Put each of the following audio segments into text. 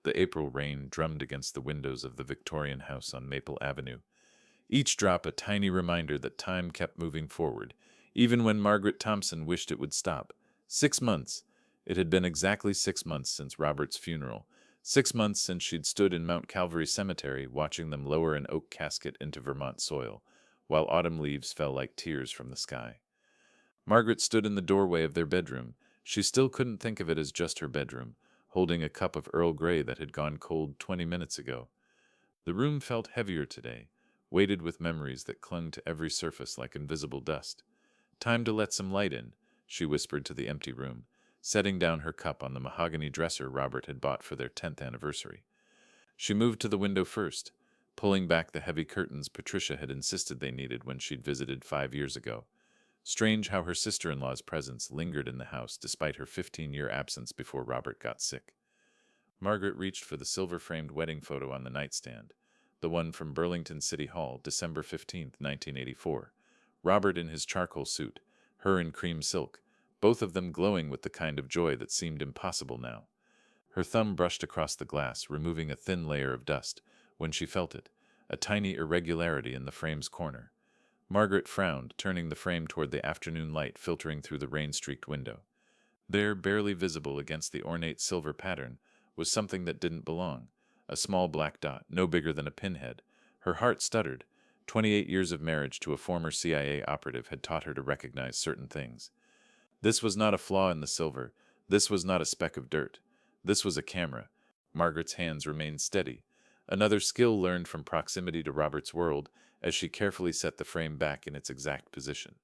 The April rain drummed against the windows of the Victorian house on Maple Avenue, each drop a tiny reminder that time kept moving forward, even when Margaret Thompson wished it would stop. 6 months. It had been exactly 6 months since Robert's funeral. 6 months since she'd stood in Mount Calvary Cemetery watching them lower an oak casket into Vermont soil, while autumn leaves fell like tears from the sky. Margaret stood in the doorway of their bedroom. She still couldn't think of it as just her bedroom, holding a cup of Earl Grey that had gone cold 20 minutes ago. The room felt heavier today, weighted with memories that clung to every surface like invisible dust. "Time to let some light in," she whispered to the empty room, setting down her cup on the mahogany dresser Robert had bought for their 10th anniversary. She moved to the window first, pulling back the heavy curtains Patricia had insisted they needed when she'd visited 5 years ago. Strange how her sister-in-law's presence lingered in the house despite her 15-year absence before Robert got sick. Margaret reached for the silver-framed wedding photo on the nightstand, the one from Burlington City Hall, December 15, 1984. Robert in his charcoal suit, her in cream silk, both of them glowing with the kind of joy that seemed impossible now. Her thumb brushed across the glass, removing a thin layer of dust, when she felt it, a tiny irregularity in the frame's corner. Margaret frowned, turning the frame toward the afternoon light filtering through the rain-streaked window. There, barely visible against the ornate silver pattern, was something that didn't belong, a small black dot, no bigger than a pinhead. Her heart stuttered. 28 years of marriage to a former CIA operative had taught her to recognize certain things. This was not a flaw in the silver. This was not a speck of dirt. This was a camera. Margaret's hands remained steady, another skill learned from proximity to Robert's world, as she carefully set the frame back in its exact position.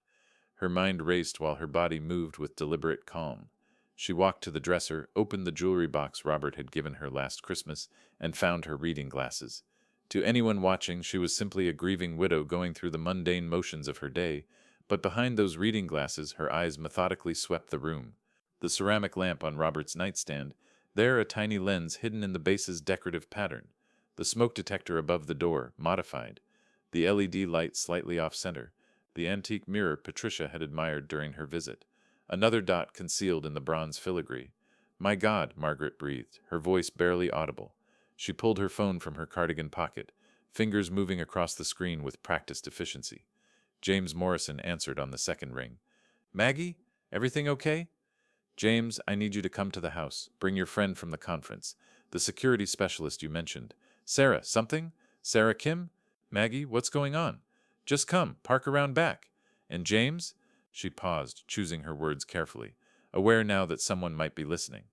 Her mind raced while her body moved with deliberate calm. She walked to the dresser, opened the jewelry box Robert had given her last Christmas, and found her reading glasses. To anyone watching, she was simply a grieving widow going through the mundane motions of her day, but behind those reading glasses her eyes methodically swept the room. The ceramic lamp on Robert's nightstand, there a tiny lens hidden in the base's decorative pattern. The smoke detector above the door, modified. The LED light slightly off-center. The antique mirror Patricia had admired during her visit. Another dot concealed in the bronze filigree. "My God," Margaret breathed, her voice barely audible. She pulled her phone from her cardigan pocket, fingers moving across the screen with practiced efficiency. James Morrison answered on the second ring. "Maggie, everything okay?" "James, I need you to come to the house. Bring your friend from the conference. The security specialist you mentioned. Sarah, something? Sarah Kim? Maggie, what's going on? Just come, park around back. And James?" She paused, choosing her words carefully, aware now that someone might be listening.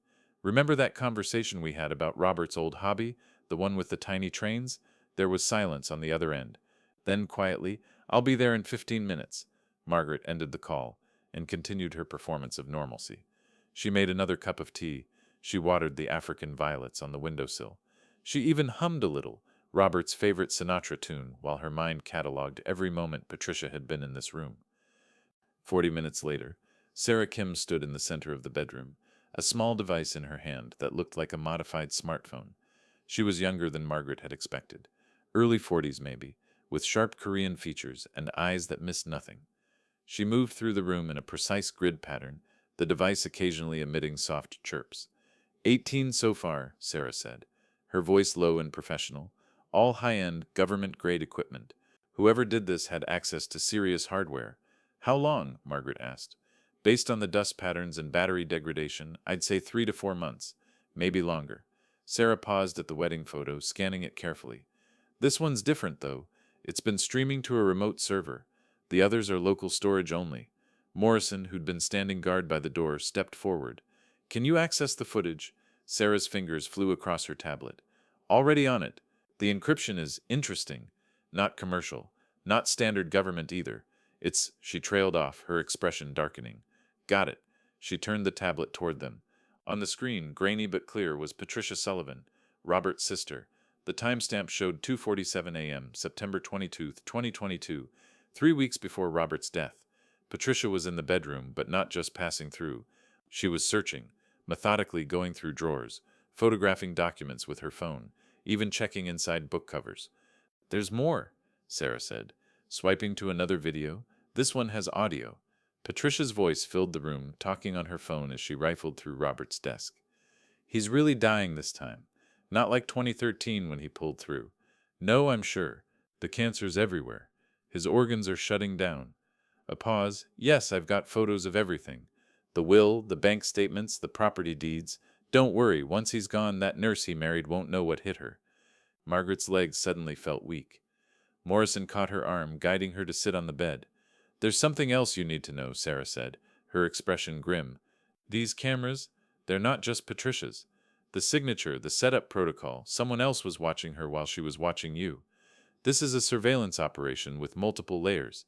"Remember that conversation we had about Robert's old hobby, the one with the tiny trains?" There was silence on the other end. Then, quietly, "I'll be there in 15 minutes. Margaret ended the call and continued her performance of normalcy. She made another cup of tea. She watered the African violets on the windowsill. She even hummed a little, Robert's favorite Sinatra tune, while her mind catalogued every moment Patricia had been in this room. 40 minutes later, Sarah Kim stood in the center of the bedroom, a small device in her hand that looked like a modified smartphone. She was younger than Margaret had expected, early 40s maybe, with sharp Korean features and eyes that missed nothing. She moved through the room in a precise grid pattern, the device occasionally emitting soft chirps. 18 so far, Sarah said, her voice low and professional. All high-end, government-grade equipment. Whoever did this had access to serious hardware. How long? Margaret asked. Based on the dust patterns and battery degradation, I'd say 3 to 4 months, maybe longer. Sarah paused at the wedding photo, scanning it carefully. This one's different, though. It's been streaming to a remote server. The others are local storage only. Morrison, who'd been standing guard by the door, stepped forward. Can you access the footage? Sarah's fingers flew across her tablet. Already on it. The encryption is interesting. Not commercial. Not standard government either. She trailed off, her expression darkening. Got it. She turned the tablet toward them. On the screen, grainy but clear, was Patricia Sullivan, Robert's sister. The timestamp showed 2:47 a.m., September 22, 2022, 3 weeks before Robert's death. Patricia was in the bedroom, but not just passing through. She was searching, methodically going through drawers, photographing documents with her phone, even checking inside book covers. There's more, Sarah said, swiping to another video. This one has audio. Patricia's voice filled the room, talking on her phone as she rifled through Robert's desk. He's really dying this time. Not like 2013 when he pulled through. No, I'm sure. The cancer's everywhere. His organs are shutting down. A pause. Yes, I've got photos of everything. The will, the bank statements, the property deeds. Don't worry, once he's gone, that nurse he married won't know what hit her. Margaret's legs suddenly felt weak. Morrison caught her arm, guiding her to sit on the bed. There's something else you need to know, Sarah said, her expression grim. These cameras, they're not just Patricia's. The signature, the setup protocol, someone else was watching her while she was watching you. This is a surveillance operation with multiple layers.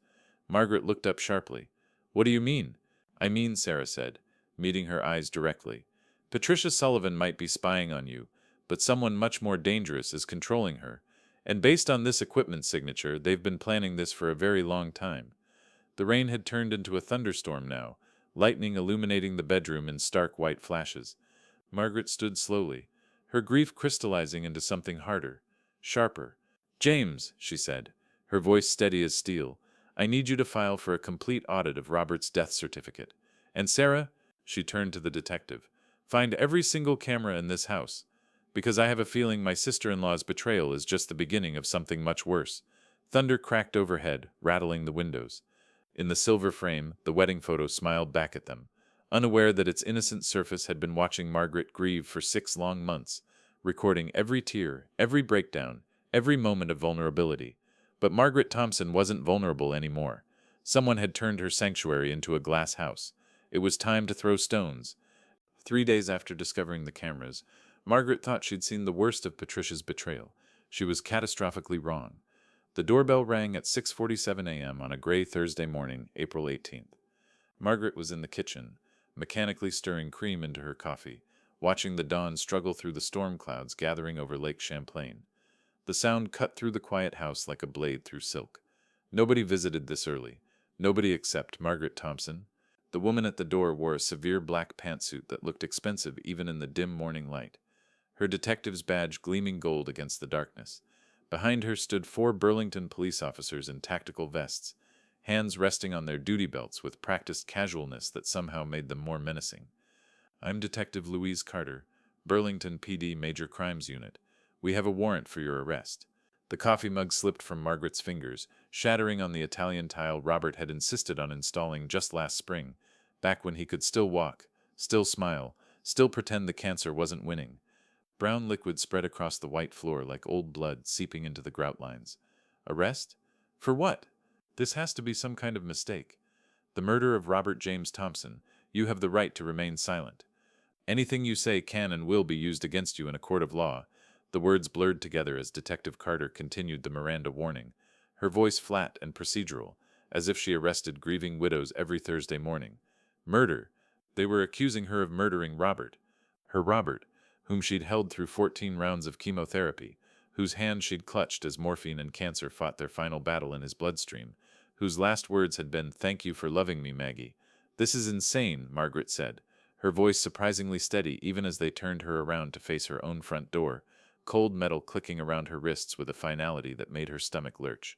Margaret looked up sharply. What do you mean? I mean, Sarah said, meeting her eyes directly. Patricia Sullivan might be spying on you, but someone much more dangerous is controlling her. And based on this equipment signature, they've been planning this for a very long time. The rain had turned into a thunderstorm now, lightning illuminating the bedroom in stark white flashes. Margaret stood slowly, her grief crystallizing into something harder, sharper. James, she said, her voice steady as steel, I need you to file for a complete audit of Robert's death certificate. And Sarah, she turned to the detective, find every single camera in this house, because I have a feeling my sister-in-law's betrayal is just the beginning of something much worse. Thunder cracked overhead, rattling the windows. In the silver frame, the wedding photo smiled back at them, unaware that its innocent surface had been watching Margaret grieve for 6 long months, recording every tear, every breakdown, every moment of vulnerability. But Margaret Thompson wasn't vulnerable anymore. Someone had turned her sanctuary into a glass house. It was time to throw stones. 3 days after discovering the cameras, Margaret thought she'd seen the worst of Patricia's betrayal. She was catastrophically wrong. The doorbell rang at 6:47 a.m. on a gray Thursday morning, April 18th. Margaret was in the kitchen, mechanically stirring cream into her coffee, watching the dawn struggle through the storm clouds gathering over Lake Champlain. The sound cut through the quiet house like a blade through silk. Nobody visited this early. Nobody except Margaret Thompson. The woman at the door wore a severe black pantsuit that looked expensive even in the dim morning light, her detective's badge gleaming gold against the darkness. Behind her stood 4 Burlington police officers in tactical vests, hands resting on their duty belts with practiced casualness that somehow made them more menacing. I'm Detective Louise Carter, Burlington PD Major Crimes Unit. We have a warrant for your arrest. The coffee mug slipped from Margaret's fingers, shattering on the Italian tile Robert had insisted on installing just last spring, back when he could still walk, still smile, still pretend the cancer wasn't winning. Brown liquid spread across the white floor like old blood seeping into the grout lines. Arrest? For what? This has to be some kind of mistake. The murder of Robert James Thompson. You have the right to remain silent. Anything you say can and will be used against you in a court of law. The words blurred together as Detective Carter continued the Miranda warning, her voice flat and procedural, as if she arrested grieving widows every Thursday morning. Murder. They were accusing her of murdering Robert. Her Robert, whom she'd held through 14 rounds of chemotherapy, whose hand she'd clutched as morphine and cancer fought their final battle in his bloodstream, whose last words had been, "Thank you for loving me, Maggie." This is insane, Margaret said, her voice surprisingly steady even as they turned her around to face her own front door, cold metal clicking around her wrists with a finality that made her stomach lurch.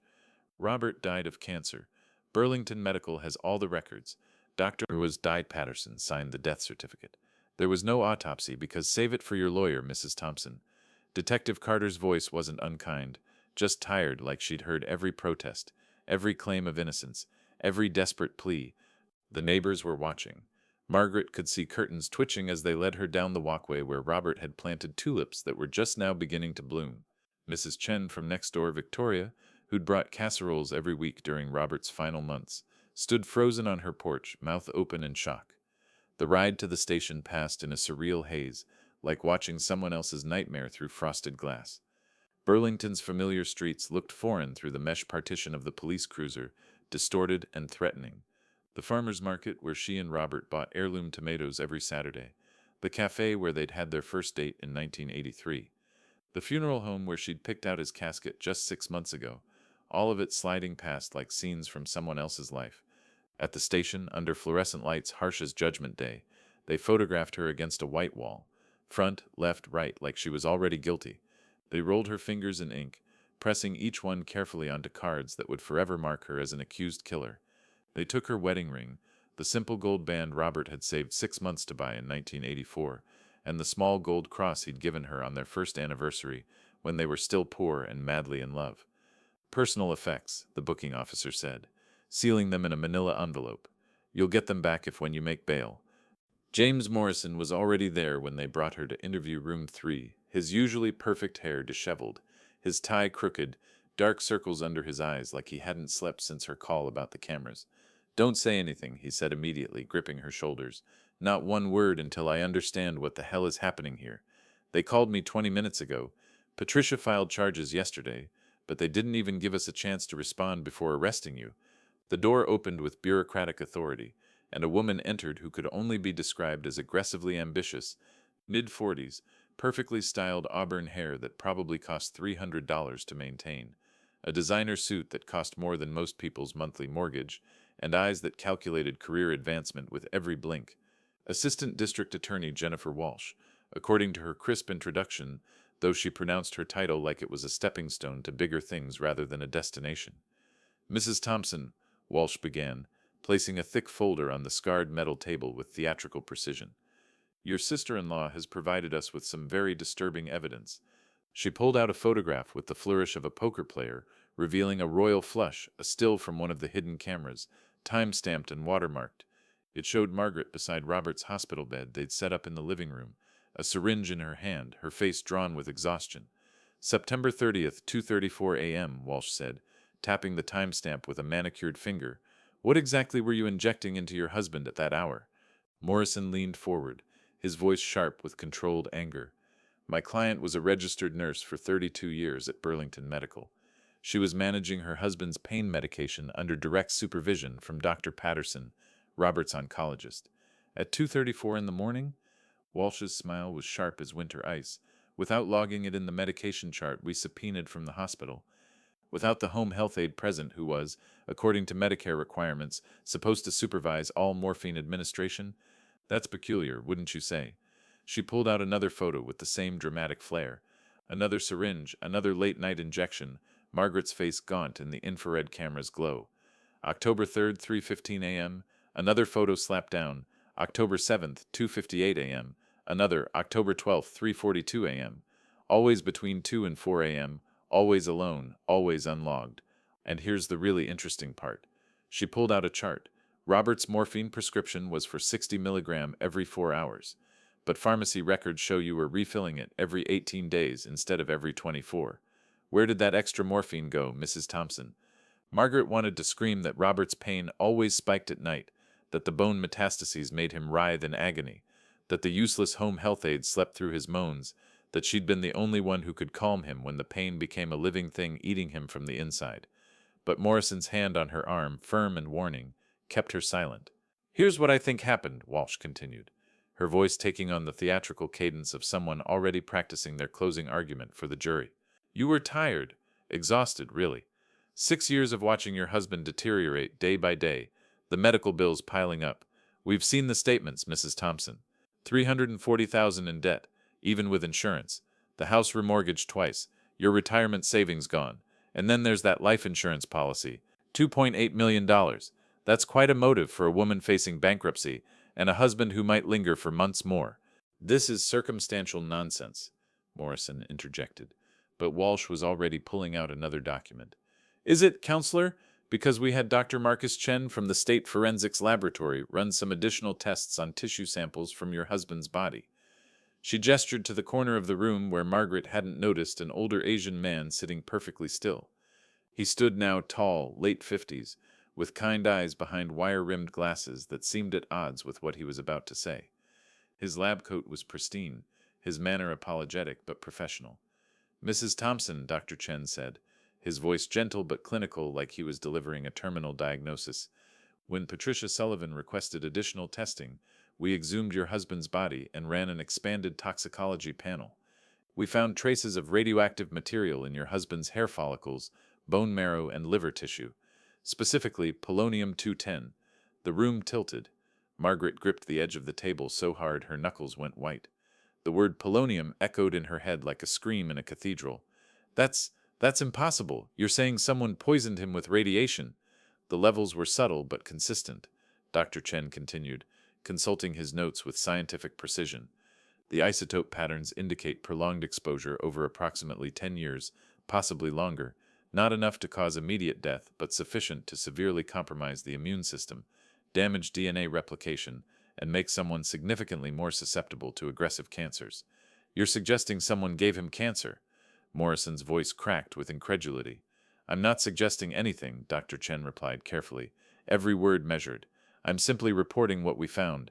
Robert died of cancer. Burlington Medical has all the records. Dr. Died Patterson signed the death certificate. There was no autopsy because save it for your lawyer, Mrs. Thompson. Detective Carter's voice wasn't unkind, just tired like she'd heard every protest, every claim of innocence, every desperate plea. The neighbors were watching. Margaret could see curtains twitching as they led her down the walkway where Robert had planted tulips that were just now beginning to bloom. Mrs. Chen from next door, Victoria, who'd brought casseroles every week during Robert's final months, stood frozen on her porch, mouth open in shock. The ride to the station passed in a surreal haze, like watching someone else's nightmare through frosted glass. Burlington's familiar streets looked foreign through the mesh partition of the police cruiser, distorted and threatening. The farmer's market where she and Robert bought heirloom tomatoes every Saturday. The cafe where they'd had their first date in 1983. The funeral home where she'd picked out his casket just 6 months ago, all of it sliding past like scenes from someone else's life. At the station, under fluorescent lights harsh as Judgment Day, they photographed her against a white wall, front, left, right, like she was already guilty. They rolled her fingers in ink, pressing each one carefully onto cards that would forever mark her as an accused killer. They took her wedding ring, the simple gold band Robert had saved 6 months to buy in 1984, and the small gold cross he'd given her on their first anniversary when they were still poor and madly in love. Personal effects, the booking officer said, sealing them in a manila envelope. You'll get them back if when you make bail. James Morrison was already there when they brought her to interview room 3, his usually perfect hair disheveled, his tie crooked, dark circles under his eyes like he hadn't slept since her call about the cameras. Don't say anything, he said immediately, gripping her shoulders. Not one word until I understand what the hell is happening here. They called me 20 minutes ago. Patricia filed charges yesterday, but they didn't even give us a chance to respond before arresting you. The door opened with bureaucratic authority, and a woman entered who could only be described as aggressively ambitious, mid-40s, perfectly styled auburn hair that probably cost $300 to maintain, a designer suit that cost more than most people's monthly mortgage, and eyes that calculated career advancement with every blink. Assistant District Attorney Jennifer Walsh, according to her crisp introduction, though she pronounced her title like it was a stepping stone to bigger things rather than a destination. Mrs. Thompson, Walsh began, placing a thick folder on the scarred metal table with theatrical precision. Your sister-in-law has provided us with some very disturbing evidence. She pulled out a photograph with the flourish of a poker player, revealing a royal flush, a still from one of the hidden cameras, time-stamped and watermarked. It showed Margaret beside Robert's hospital bed they'd set up in the living room, a syringe in her hand, her face drawn with exhaustion. September 30th, 2:34 a.m., Walsh said, tapping the timestamp with a manicured finger. What exactly were you injecting into your husband at that hour? Morrison leaned forward, his voice sharp with controlled anger. My client was a registered nurse for 32 years at Burlington Medical. She was managing her husband's pain medication under direct supervision from Dr. Patterson, Robert's oncologist. At 2:34 in the morning? Walsh's smile was sharp as winter ice. Without logging it in the medication chart we subpoenaed from the hospital. Without the home health aide present who was, according to Medicare requirements, supposed to supervise all morphine administration? That's peculiar, wouldn't you say? She pulled out another photo with the same dramatic flair. Another syringe, another late-night injection, Margaret's face gaunt in the infrared camera's glow. October 3rd, 3:15 a.m., another photo slapped down. October 7th, 2:58 a.m., another. October 12th, 3:42 a.m. Always between 2 and 4 a.m., always alone, always unlogged. And here's the really interesting part. She pulled out a chart. Robert's morphine prescription was for 60 milligram every 4 hours. But pharmacy records show you were refilling it every 18 days instead of every 24. Where did that extra morphine go, Mrs. Thompson? Margaret wanted to scream that Robert's pain always spiked at night, that the bone metastases made him writhe in agony, that the useless home health aide slept through his moans, that she'd been the only one who could calm him when the pain became a living thing eating him from the inside. But Morrison's hand on her arm, firm and warning, kept her silent. Here's what I think happened, Walsh continued, her voice taking on the theatrical cadence of someone already practicing their closing argument for the jury. You were tired, exhausted, really. 6 years of watching your husband deteriorate day by day, the medical bills piling up. We've seen the statements, Mrs. Thompson. $340,000 in debt, even with insurance. The house remortgaged twice. Your retirement savings gone. And then there's that life insurance policy. $2.8 million. That's quite a motive for a woman facing bankruptcy and a husband who might linger for months more. This is circumstantial nonsense, Morrison interjected. But Walsh was already pulling out another document. Is it, counselor? Because we had Dr. Marcus Chen from the State Forensics Laboratory run some additional tests on tissue samples from your husband's body. She gestured to the corner of the room where Margaret hadn't noticed an older Asian man sitting perfectly still. He stood now tall, late 50s, with kind eyes behind wire-rimmed glasses that seemed at odds with what he was about to say. His lab coat was pristine, his manner apologetic but professional. Mrs. Thompson, Dr. Chen said, his voice gentle but clinical like he was delivering a terminal diagnosis. When Patricia Sullivan requested additional testing, we exhumed your husband's body and ran an expanded toxicology panel. We found traces of radioactive material in your husband's hair follicles, bone marrow, and liver tissue, specifically polonium-210. The room tilted. Margaret gripped the edge of the table so hard her knuckles went white. The word polonium echoed in her head like a scream in a cathedral. That's impossible. You're saying someone poisoned him with radiation. The levels were subtle but consistent, Dr. Chen continued, consulting his notes with scientific precision. The isotope patterns indicate prolonged exposure over approximately 10 years, possibly longer, not enough to cause immediate death, but sufficient to severely compromise the immune system, damage DNA replication, and make someone significantly more susceptible to aggressive cancers. You're suggesting someone gave him cancer? Morrison's voice cracked with incredulity. I'm not suggesting anything, Dr. Chen replied carefully, every word measured. I'm simply reporting what we found.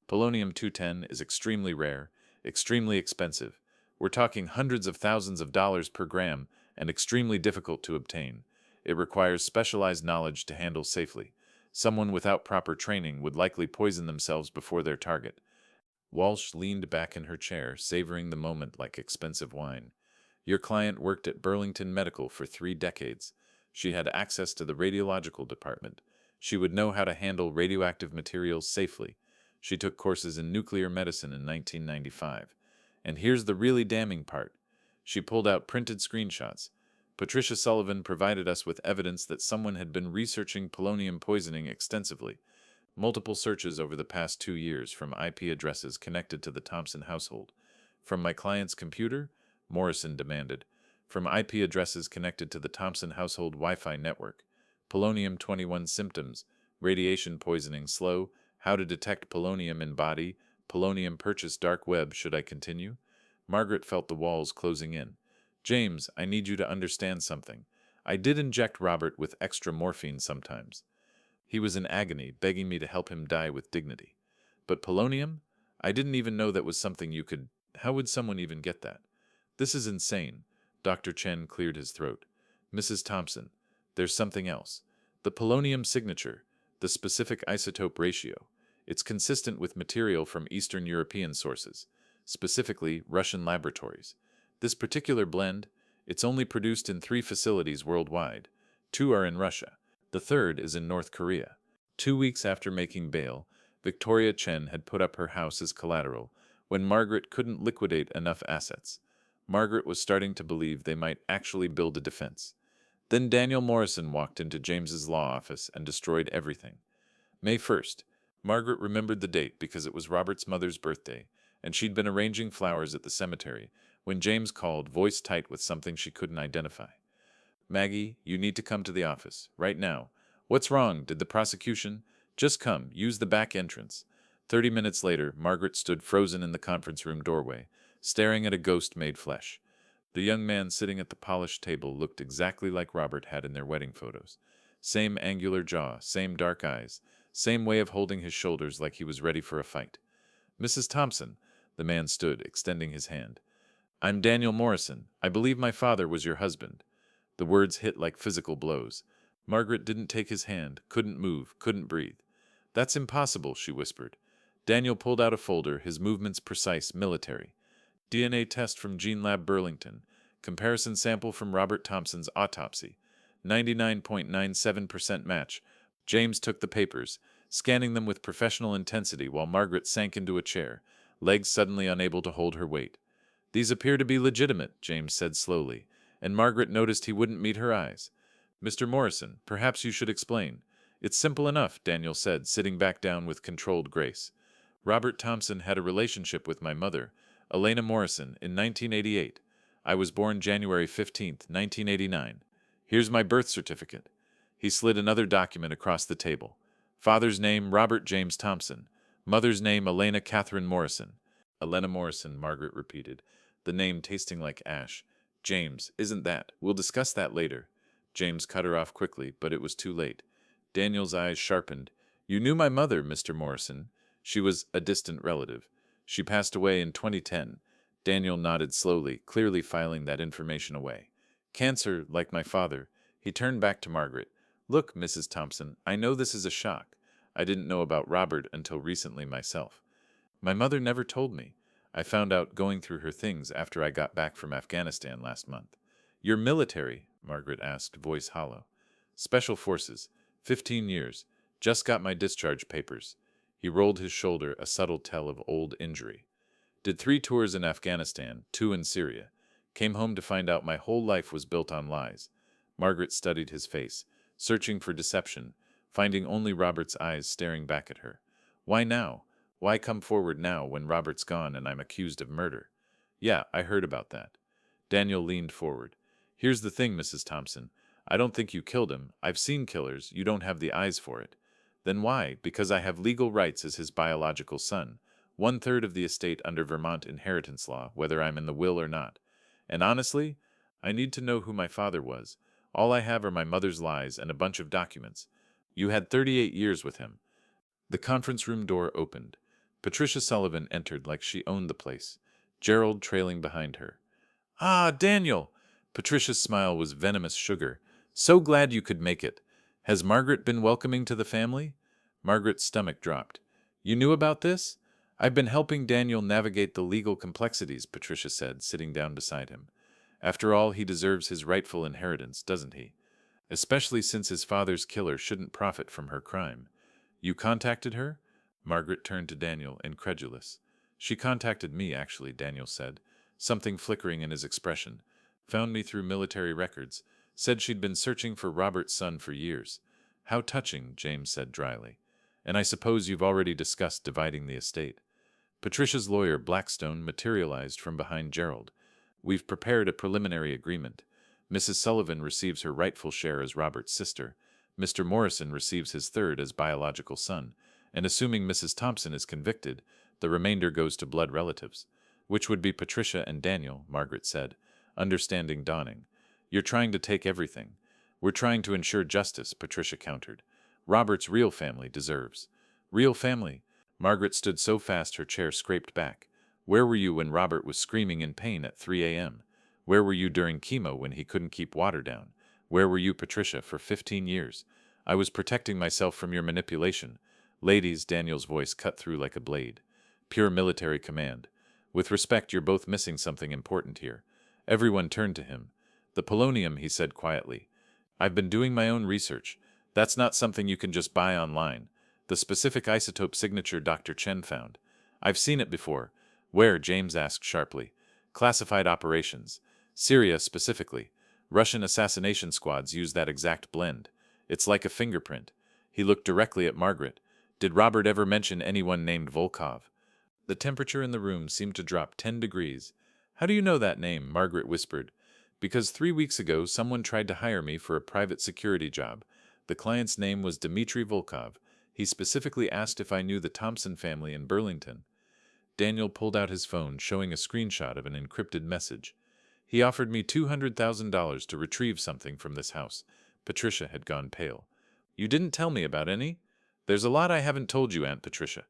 Polonium-210 is extremely rare, extremely expensive. We're talking hundreds of thousands of dollars per gram, and extremely difficult to obtain. It requires specialized knowledge to handle safely. Someone without proper training would likely poison themselves before their target. Walsh leaned back in her chair, savoring the moment like expensive wine. Your client worked at Burlington Medical for 3 decades. She had access to the radiological department. She would know how to handle radioactive materials safely. She took courses in nuclear medicine in 1995. And here's the really damning part. She pulled out printed screenshots. Patricia Sullivan provided us with evidence that someone had been researching polonium poisoning extensively. Multiple searches over the past 2 years from IP addresses connected to the Thompson household. From my client's computer? Morrison demanded. From IP addresses connected to the Thompson household Wi-Fi network. Polonium-21 symptoms. Radiation poisoning slow. How to detect polonium in body. Polonium purchase dark web. Should I continue? Margaret felt the walls closing in. James, I need you to understand something. I did inject Robert with extra morphine sometimes. He was in agony, begging me to help him die with dignity. But polonium? I didn't even know that was something you could... How would someone even get that? This is insane. Dr. Chen cleared his throat. Mrs. Thompson, there's something else. The polonium signature, the specific isotope ratio. It's consistent with material from Eastern European sources, specifically Russian laboratories. This particular blend, it's only produced in 3 facilities worldwide. 2 are in Russia. The 3rd is in North Korea. 2 weeks after making bail, Victoria Chen had put up her house as collateral when Margaret couldn't liquidate enough assets. Margaret was starting to believe they might actually build a defense. Then Daniel Morrison walked into James's law office and destroyed everything. May 1st. Margaret remembered the date because it was Robert's mother's birthday, and she'd been arranging flowers at the cemetery when James called, voice tight with something she couldn't identify. Maggie, you need to come to the office, right now. What's wrong? Did the prosecution? Just come, use the back entrance. 30 minutes later, Margaret stood frozen in the conference room doorway, staring at a ghost made flesh. The young man sitting at the polished table looked exactly like Robert had in their wedding photos. Same angular jaw, same dark eyes, same way of holding his shoulders like he was ready for a fight. Mrs. Thompson, the man stood, extending his hand. I'm Daniel Morrison. I believe my father was your husband. The words hit like physical blows. Margaret didn't take his hand, couldn't move, couldn't breathe. That's impossible, she whispered. Daniel pulled out a folder, his movements precise, military. DNA test from Gene Lab Burlington. Comparison sample from Robert Thompson's autopsy. 99.97% match. James took the papers, scanning them with professional intensity while Margaret sank into a chair, legs suddenly unable to hold her weight. These appear to be legitimate, James said slowly, and Margaret noticed he wouldn't meet her eyes. Mr. Morrison, perhaps you should explain. It's simple enough, Daniel said, sitting back down with controlled grace. Robert Thompson had a relationship with my mother, Elena Morrison, in 1988. I was born January 15, 1989. Here's my birth certificate. He slid another document across the table. Father's name, Robert James Thompson. Mother's name, Elena Catherine Morrison. Elena Morrison, Margaret repeated, the name tasting like ash. James, isn't that? We'll discuss that later. James cut her off quickly, but it was too late. Daniel's eyes sharpened. You knew my mother, Mr. Morrison. She was a distant relative. She passed away in 2010. Daniel nodded slowly, clearly filing that information away. Cancer, like my father. He turned back to Margaret. Look, Mrs. Thompson, I know this is a shock. I didn't know about Robert until recently myself. My mother never told me. I found out going through her things after I got back from Afghanistan last month. You're military? Margaret asked, voice hollow. Special Forces. 15 years. Just got my discharge papers. He rolled his shoulder, a subtle tell of old injury. Did 3 tours in Afghanistan, 2 in Syria. Came home to find out my whole life was built on lies. Margaret studied his face, searching for deception, finding only Robert's eyes staring back at her. Why now? Why come forward now when Robert's gone and I'm accused of murder? Yeah, I heard about that. Daniel leaned forward. Here's the thing, Mrs. Thompson. I don't think you killed him. I've seen killers. You don't have the eyes for it. Then why? Because I have legal rights as his biological son. 1/3 of the estate under Vermont inheritance law, whether I'm in the will or not. And honestly, I need to know who my father was. All I have are my mother's lies and a bunch of documents. You had 38 years with him. The conference room door opened. Patricia Sullivan entered like she owned the place, Gerald trailing behind her. Ah, Daniel! Patricia's smile was venomous sugar. So glad you could make it. Has Margaret been welcoming to the family? Margaret's stomach dropped. You knew about this? I've been helping Daniel navigate the legal complexities, Patricia said, sitting down beside him. After all, he deserves his rightful inheritance, doesn't he? Especially since his father's killer shouldn't profit from her crime. You contacted her? Margaret turned to Daniel, incredulous. She contacted me, actually, Daniel said, something flickering in his expression. Found me through military records. Said she'd been searching for Robert's son for years. How touching, James said dryly. And I suppose you've already discussed dividing the estate. Patricia's lawyer, Blackstone, materialized from behind Gerald. We've prepared a preliminary agreement. Mrs. Sullivan receives her rightful share as Robert's sister. Mr. Morrison receives his third as biological son. And assuming Mrs. Thompson is convicted, the remainder goes to blood relatives. Which would be Patricia and Daniel, Margaret said, understanding dawning. You're trying to take everything. We're trying to ensure justice, Patricia countered. Robert's real family deserves. Real family? Margaret stood so fast her chair scraped back. Where were you when Robert was screaming in pain at 3 a.m.? Where were you during chemo when he couldn't keep water down? Where were you, Patricia, for 15 years? I was protecting myself from your manipulation. Ladies, Daniel's voice cut through like a blade. Pure military command. With respect, you're both missing something important here. Everyone turned to him. The polonium, he said quietly. I've been doing my own research. That's not something you can just buy online. The specific isotope signature Dr. Chen found. I've seen it before. Where? James asked sharply. Classified operations. Syria specifically. Russian assassination squads use that exact blend. It's like a fingerprint. He looked directly at Margaret. Did Robert ever mention anyone named Volkov? The temperature in the room seemed to drop 10 degrees. How do you know that name? Margaret whispered. Because 3 weeks ago someone tried to hire me for a private security job. The client's name was Dmitry Volkov. He specifically asked if I knew the Thompson family in Burlington. Daniel pulled out his phone, showing a screenshot of an encrypted message. He offered me $200,000 to retrieve something from this house. Patricia had gone pale. You didn't tell me about any? There's a lot I haven't told you, Aunt Patricia.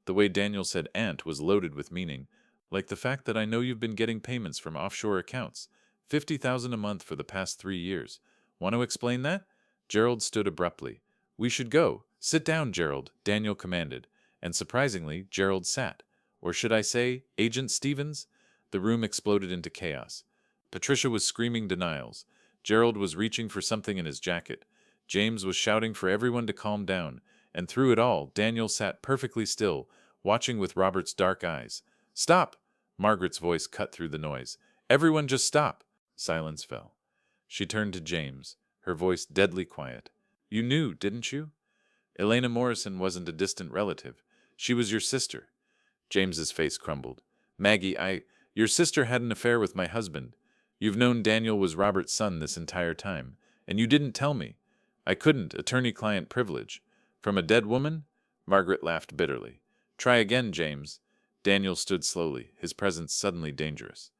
The way Daniel said aunt was loaded with meaning, like the fact that I know you've been getting payments from offshore accounts. $50,000 a month for the past 3 years. Want to explain that? Gerald stood abruptly. We should go. Sit down, Gerald, Daniel commanded. And surprisingly, Gerald sat. Or should I say, Agent Stevens? The room exploded into chaos. Patricia was screaming denials. Gerald was reaching for something in his jacket. James was shouting for everyone to calm down. And through it all, Daniel sat perfectly still, watching with Robert's dark eyes. Stop! Margaret's voice cut through the noise. Everyone just stop! Silence fell. She turned to James, her voice deadly quiet. You knew, didn't you? Elena Morrison wasn't a distant relative. She was your sister. James's face crumbled. Maggie, your sister had an affair with my husband. You've known Daniel was Robert's son this entire time, and you didn't tell me. I couldn't, attorney-client privilege. From a dead woman? Margaret laughed bitterly. Try again, James. Daniel stood slowly, his presence suddenly dangerous.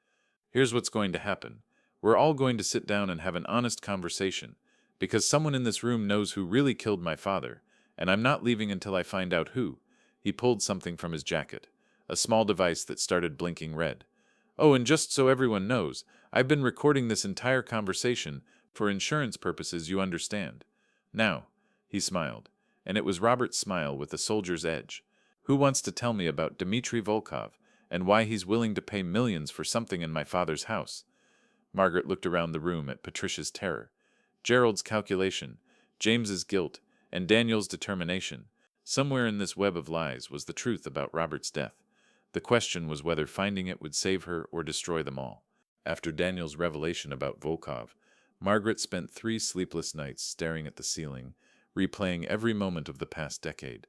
Here's what's going to happen. We're all going to sit down and have an honest conversation, because someone in this room knows who really killed my father, and I'm not leaving until I find out who. He pulled something from his jacket, a small device that started blinking red. Oh, and just so everyone knows, I've been recording this entire conversation for insurance purposes, you understand. Now, he smiled, and it was Robert's smile with a soldier's edge. Who wants to tell me about Dmitry Volkov, and why he's willing to pay millions for something in my father's house? Margaret looked around the room at Patricia's terror. Gerald's calculation, James's guilt, and Daniel's determination. Somewhere in this web of lies was the truth about Robert's death. The question was whether finding it would save her or destroy them all. After Daniel's revelation about Volkov, Margaret spent 3 sleepless nights staring at the ceiling, replaying every moment of the past decade.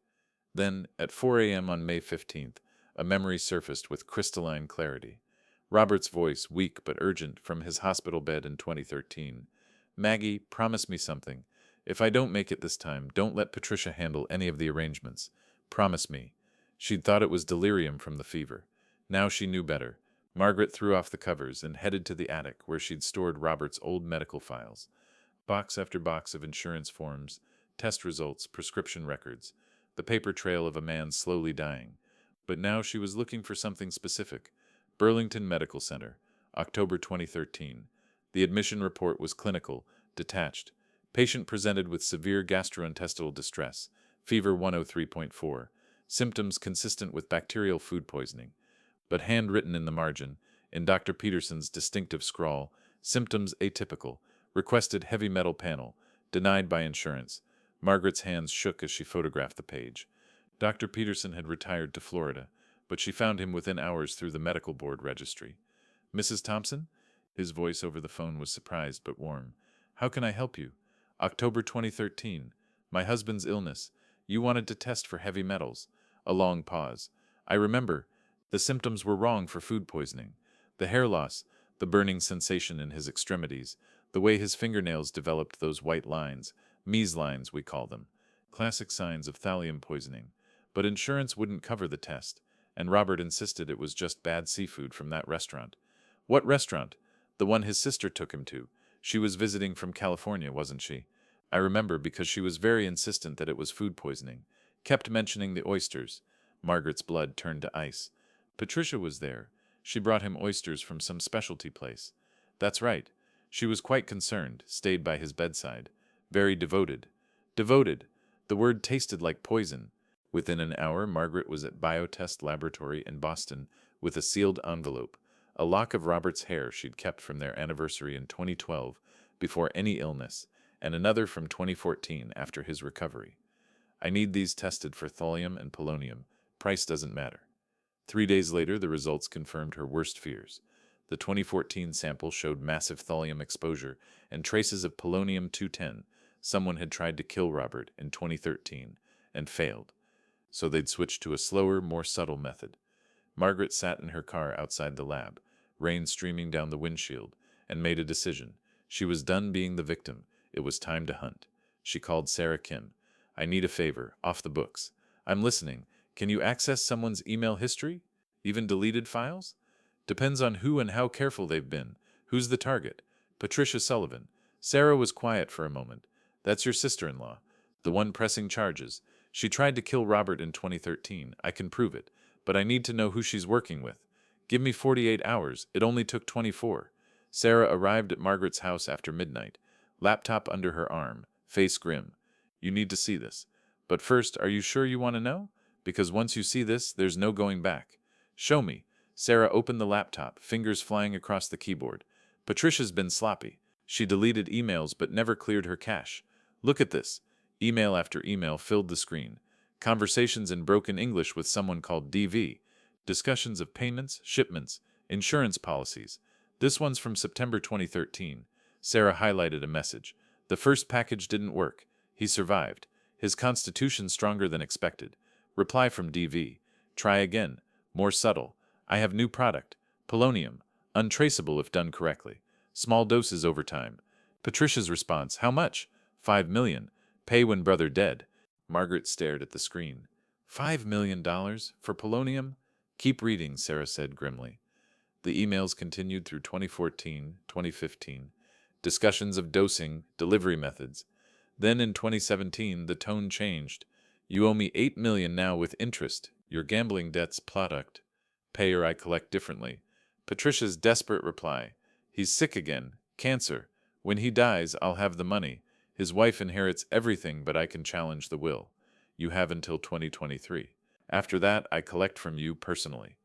Then, at 4 a.m. on May 15th, a memory surfaced with crystalline clarity. Robert's voice, weak but urgent, from his hospital bed in 2013. "Maggie, promise me something. If I don't make it this time, don't let Patricia handle any of the arrangements. Promise me." She'd thought it was delirium from the fever. Now she knew better. Margaret threw off the covers and headed to the attic where she'd stored Robert's old medical files. Box after box of insurance forms, test results, prescription records, the paper trail of a man slowly dying. But now she was looking for something specific. Burlington Medical Center, October 2013. The admission report was clinical, detached. Patient presented with severe gastrointestinal distress, fever 103.4, symptoms consistent with bacterial food poisoning. But handwritten in the margin, in Dr. Peterson's distinctive scrawl, symptoms atypical, requested heavy metal panel, denied by insurance. Margaret's hands shook as she photographed the page. Dr. Peterson had retired to Florida, but she found him within hours through the medical board registry. "Mrs. Thompson?" His voice over the phone was surprised but warm. "How can I help you?" "October 2013. My husband's illness. You wanted to test for heavy metals." A long pause. "I remember. The symptoms were wrong for food poisoning. The hair loss, the burning sensation in his extremities, the way his fingernails developed those white lines, Mies lines we call them, classic signs of thallium poisoning. But insurance wouldn't cover the test, and Robert insisted it was just bad seafood from that restaurant." "What restaurant?" "The one his sister took him to. She was visiting from California, wasn't she?" "I remember because she was very insistent that it was food poisoning. Kept mentioning the oysters." Margaret's blood turned to ice. "Patricia was there. She brought him oysters from some specialty place." "That's right. She was quite concerned, stayed by his bedside. Very devoted." "Devoted." The word tasted like poison. Within an hour, Margaret was at Biotest Laboratory in Boston with a sealed envelope, a lock of Robert's hair she'd kept from their anniversary in 2012, before any illness, and another from 2014 after his recovery. "I need these tested for thallium and polonium. Price doesn't matter." 3 days later, the results confirmed her worst fears. The 2014 sample showed massive thallium exposure and traces of polonium-210. Someone had tried to kill Robert in 2013 and failed, so they'd switched to a slower, more subtle method. Margaret sat in her car outside the lab, rain streaming down the windshield, and made a decision. She was done being the victim. It was time to hunt. She called Sarah Kim. "I need a favor, off the books." "I'm listening. Can you access someone's email history? Even deleted files?" "Depends on who and how careful they've been. Who's the target?" "Patricia Sullivan." Sarah was quiet for a moment. "That's your sister-in-law, the one pressing charges. She tried to kill Robert in 2013. I can prove it. But I need to know who she's working with. Give me 48 hours. It only took 24. Sarah arrived at Margaret's house after midnight, laptop under her arm, face grim. "You need to see this. But first, are you sure you want to know? Because once you see this, there's no going back." "Show me." Sarah opened the laptop, fingers flying across the keyboard. "Patricia's been sloppy. She deleted emails but never cleared her cache. Look at this." Email after email filled the screen. Conversations in broken English with someone called DV. Discussions of payments, shipments, insurance policies. This one's from September 2013. Sarah highlighted a message. "The first package didn't work. He survived. His constitution stronger than expected." Reply from DV. "Try again. More subtle. I have new product. Polonium. Untraceable if done correctly. Small doses over time." Patricia's response. "How much?" "5 million. Pay when brother dead." Margaret stared at the screen. $5 million for polonium? "Keep reading," Sarah said grimly. The emails continued through 2014, 2015. Discussions of dosing, delivery methods. Then in 2017, the tone changed. "You owe me 8 million now with interest. Your gambling debt's product. Pay or I collect differently." Patricia's desperate reply. "He's sick again. Cancer. When he dies, I'll have the money. His wife inherits everything, but I can challenge the will. You have until 2023. After that, I collect from you personally."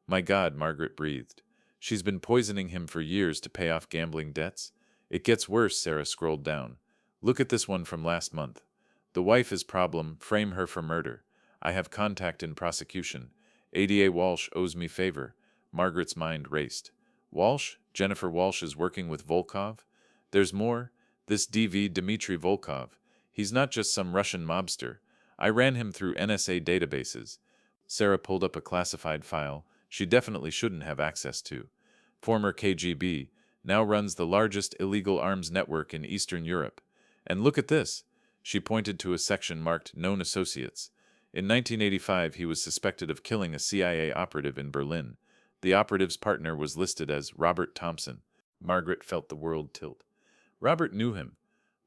"My God," Margaret breathed. "She's been poisoning him for years to pay off gambling debts." "It gets worse," Sarah scrolled down. "Look at this one from last month. The wife is problem, frame her for murder. I have contact in prosecution. ADA Walsh owes me favor." Margaret's mind raced. "Walsh? Jennifer Walsh is working with Volkov? There's more. This DV Dmitry Volkov. He's not just some Russian mobster. I ran him through NSA databases. Sarah pulled up a classified file she definitely shouldn't have access to. Former KGB, now runs the largest illegal arms network in Eastern Europe. And look at this. She pointed to a section marked Known Associates. In 1985, he was suspected of killing a CIA operative in Berlin. The operative's partner was listed as Robert Thompson. Margaret felt the world tilt. Robert knew him.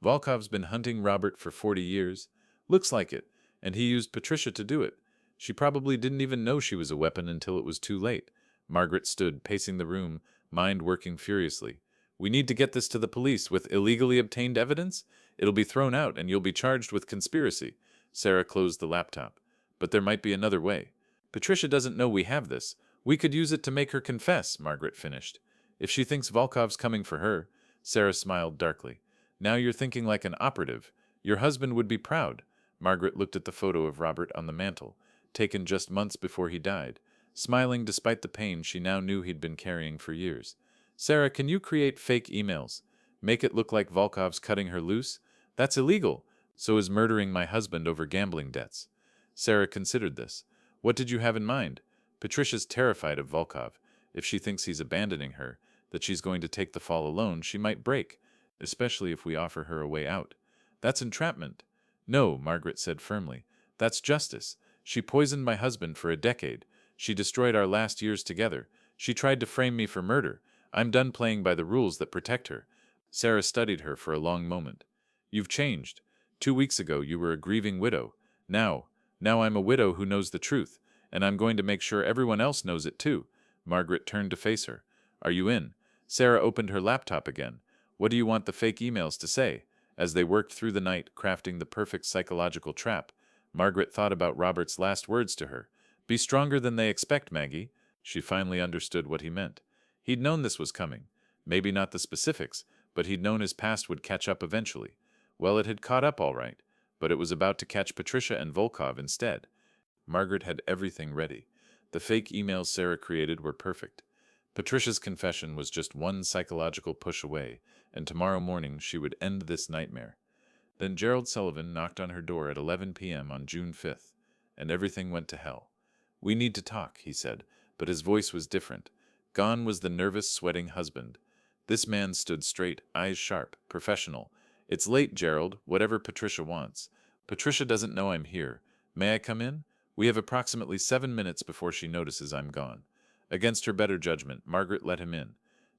Volkov's been hunting Robert for 40 years. Looks like it, and he used Patricia to do it. She probably didn't even know she was a weapon until it was too late. Margaret stood, pacing the room, mind working furiously. We need to get this to the police. With illegally obtained evidence, it'll be thrown out and you'll be charged with conspiracy. Sarah closed the laptop. But there might be another way. Patricia doesn't know we have this. We could use it to make her confess, Margaret finished. If she thinks Volkov's coming for her, Sarah smiled darkly. Now you're thinking like an operative. Your husband would be proud. Margaret looked at the photo of Robert on the mantel, taken just months before he died, smiling despite the pain she now knew he'd been carrying for years. Sarah, can you create fake emails? Make it look like Volkov's cutting her loose? That's illegal. So is murdering my husband over gambling debts. Sarah considered this. What did you have in mind? Patricia's terrified of Volkov. If she thinks he's abandoning her, that she's going to take the fall alone, she might break, especially if we offer her a way out. That's entrapment. No, Margaret said firmly. That's justice. She poisoned my husband for a decade. She destroyed our last years together. She tried to frame me for murder. I'm done playing by the rules that protect her. Sarah studied her for a long moment. You've changed. 2 weeks ago you were a grieving widow. Now I'm a widow who knows the truth, and I'm going to make sure everyone else knows it too. Margaret turned to face her. Are you in? Sarah opened her laptop again. What do you want the fake emails to say? As they worked through the night, crafting the perfect psychological trap, Margaret thought about Robert's last words to her. Be stronger than they expect, Maggie. She finally understood what he meant. He'd known this was coming. Maybe not the specifics, but he'd known his past would catch up eventually. Well, it had caught up all right, but it was about to catch Patricia and Volkov instead. Margaret had everything ready. The fake emails Sarah created were perfect. Patricia's confession was just one psychological push away, and tomorrow morning she would end this nightmare. Then Gerald Sullivan knocked on her door at 11 p.m. on June 5th, and everything went to hell. We need to talk, he said, but his voice was different. Gone was the nervous, sweating husband. This man stood straight, eyes sharp, professional. It's late, Gerald, whatever Patricia wants. Patricia doesn't know I'm here. May I come in? We have approximately 7 minutes before she notices I'm gone. Against her better judgment, Margaret let him in.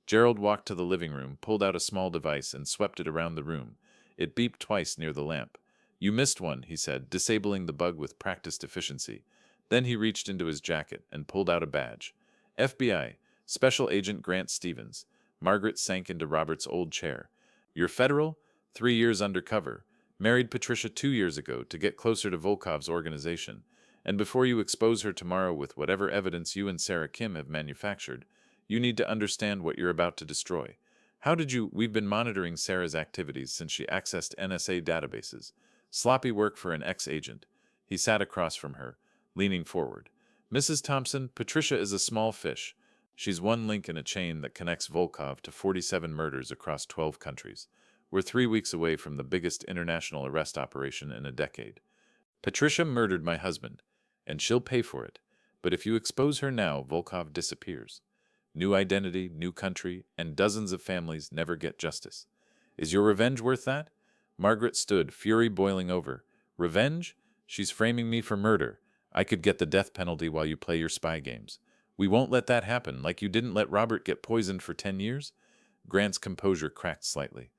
Gerald walked to the living room, pulled out a small device, and swept it around the room. It beeped twice near the lamp. You missed one, he said, disabling the bug with practiced efficiency. Then he reached into his jacket and pulled out a badge. FBI, Special Agent Grant Stevens. Margaret sank into Robert's old chair. You're federal? 3 years undercover. Married Patricia 2 years ago to get closer to Volkov's organization. And before you expose her tomorrow with whatever evidence you and Sarah Kim have manufactured, you need to understand what you're about to destroy. How did you? We've been monitoring Sarah's activities since she accessed NSA databases. Sloppy work for an ex-agent. He sat across from her, leaning forward. Mrs. Thompson, Patricia is a small fish. She's one link in a chain that connects Volkov to 47 murders across 12 countries. We're 3 weeks away from the biggest international arrest operation in a decade. Patricia murdered my husband, and she'll pay for it. But if you expose her now, Volkov disappears. New identity, new country, and dozens of families never get justice. Is your revenge worth that? Margaret stood, fury boiling over. Revenge? She's framing me for murder. I could get the death penalty while you play your spy games. We won't let that happen, like you didn't let Robert get poisoned for 10 years? Grant's composure cracked slightly.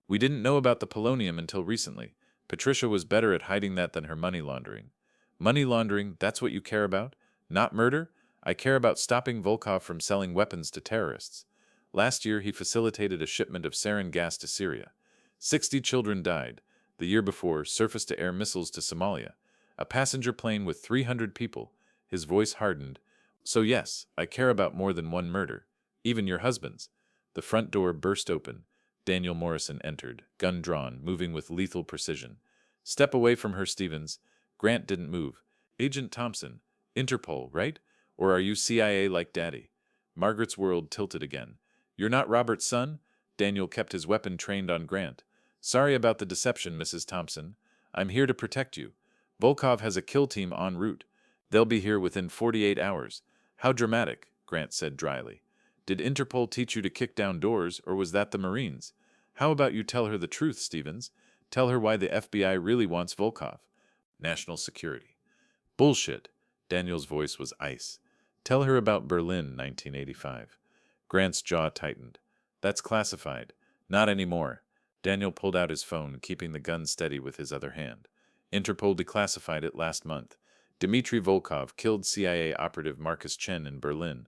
We didn't know about the polonium until recently. Patricia was better at hiding that than her money laundering. Money laundering, that's what you care about? Not murder? I care about stopping Volkov from selling weapons to terrorists. Last year, he facilitated a shipment of sarin gas to Syria. 60 children died. The year before, surface-to-air missiles to Somalia. A passenger plane with 300 people. His voice hardened. So yes, I care about more than one murder. Even your husband's. The front door burst open. Daniel Morrison entered, gun drawn, moving with lethal precision. Step away from her, Stevens. Grant didn't move. Agent Thompson. Interpol, right? Or are you CIA like Daddy? Margaret's world tilted again. You're not Robert's son? Daniel kept his weapon trained on Grant. Sorry about the deception, Mrs. Thompson. I'm here to protect you. Volkov has a kill team en route. They'll be here within 48 hours. How dramatic, Grant said dryly. Did Interpol teach you to kick down doors, or was that the Marines? How about you tell her the truth, Stevens? Tell her why the FBI really wants Volkov. National security. Bullshit. Daniel's voice was ice. Tell her about Berlin, 1985. Grant's jaw tightened. That's classified. Not anymore. Daniel pulled out his phone, keeping the gun steady with his other hand. Interpol declassified it last month. Dmitry Volkov killed CIA operative Marcus Chen in Berlin.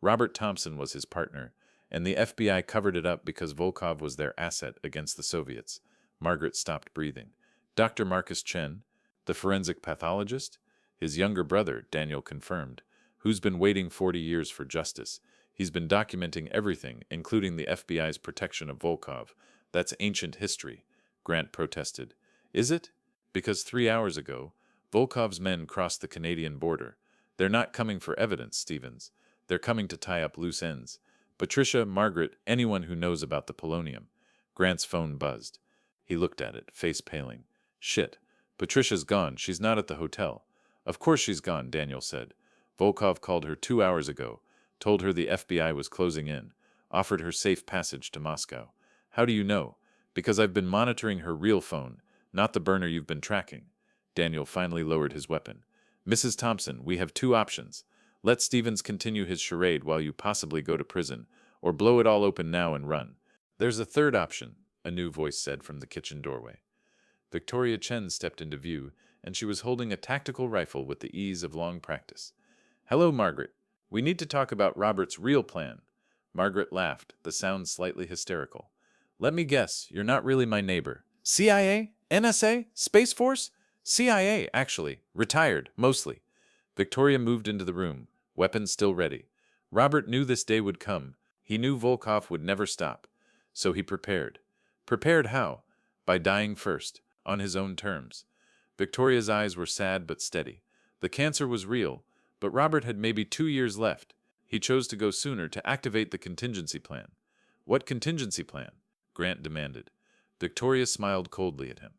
Robert Thompson was his partner, and the FBI covered it up because Volkov was their asset against the Soviets. Margaret stopped breathing. Dr. Marcus Chen, the forensic pathologist? His younger brother, Daniel confirmed, who's been waiting 40 years for justice. He's been documenting everything, including the FBI's protection of Volkov. That's ancient history, Grant protested. Is it? Because 3 hours ago, Volkov's men crossed the Canadian border. They're not coming for evidence, Stevens. They're coming to tie up loose ends. Patricia, Margaret, anyone who knows about the polonium. Grant's phone buzzed. He looked at it, face paling. Shit. Patricia's gone. She's not at the hotel. Of course she's gone, Daniel said. Volkov called her 2 hours ago, told her the FBI was closing in, offered her safe passage to Moscow. How do you know? Because I've been monitoring her real phone, not the burner you've been tracking. Daniel finally lowered his weapon. Mrs. Thompson, we have two options. Let Stevens continue his charade while you possibly go to prison, or blow it all open now and run. There's a third option, a new voice said from the kitchen doorway. Victoria Chen stepped into view, and she was holding a tactical rifle with the ease of long practice. Hello, Margaret. We need to talk about Robert's real plan. Margaret laughed, the sound slightly hysterical. Let me guess, you're not really my neighbor. CIA? NSA? Space Force? CIA, actually. Retired, mostly. Victoria moved into the room, weapons still ready. Robert knew this day would come. He knew Volkov would never stop. So he prepared. Prepared how? By dying first, on his own terms. Victoria's eyes were sad but steady. The cancer was real, but Robert had maybe 2 years left. He chose to go sooner to activate the contingency plan. What contingency plan? Grant demanded. Victoria smiled coldly at him.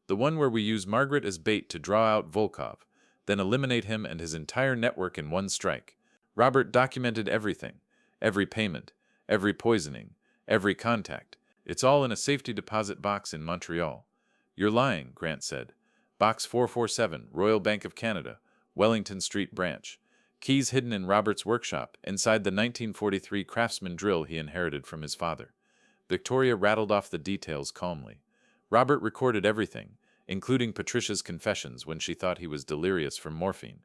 The one where we use Margaret as bait to draw out Volkov, then eliminate him and his entire network in one strike. Robert documented everything. Every payment, every poisoning, every contact. It's all in a safety deposit box in Montreal. You're lying, Grant said. Box 447, Royal Bank of Canada, Wellington Street branch. Keys hidden in Robert's workshop, inside the 1943 Craftsman drill he inherited from his father. Victoria rattled off the details calmly. Robert recorded everything, including Patricia's confessions when she thought he was delirious from morphine.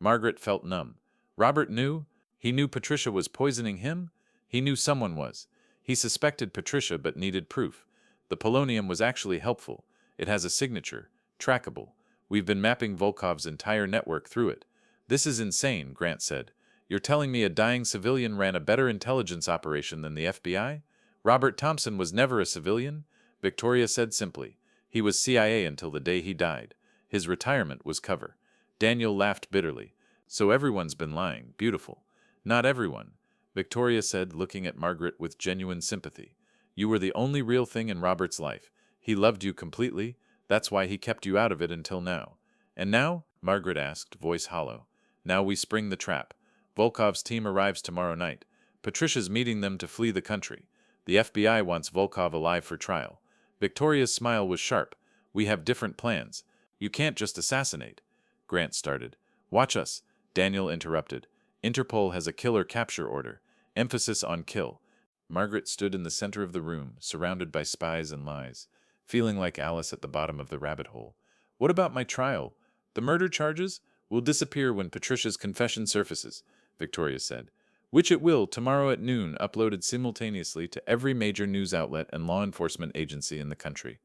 Margaret felt numb. Robert knew? He knew Patricia was poisoning him? He knew someone was. He suspected Patricia but needed proof. The polonium was actually helpful. It has a signature, trackable. We've been mapping Volkov's entire network through it. This is insane, Grant said. You're telling me a dying civilian ran a better intelligence operation than the FBI? Robert Thompson was never a civilian, Victoria said simply. He was CIA until the day he died. His retirement was cover. Daniel laughed bitterly. So everyone's been lying. Beautiful. Not everyone, Victoria said, looking at Margaret with genuine sympathy. You were the only real thing in Robert's life. He loved you completely. That's why he kept you out of it until now. And now? Margaret asked, voice hollow. Now we spring the trap. Volkov's team arrives tomorrow night. Patricia's meeting them to flee the country. The FBI wants Volkov alive for trial. Victoria's smile was sharp. We have different plans. You can't just assassinate. Grant started. Watch us, Daniel interrupted. Interpol has a killer capture order. Emphasis on kill. Margaret stood in the center of the room, surrounded by spies and lies, feeling like Alice at the bottom of the rabbit hole. What about my trial? The murder charges will disappear when Patricia's confession surfaces, Victoria said. Which it will tomorrow at noon, uploaded simultaneously to every major news outlet and law enforcement agency in the country.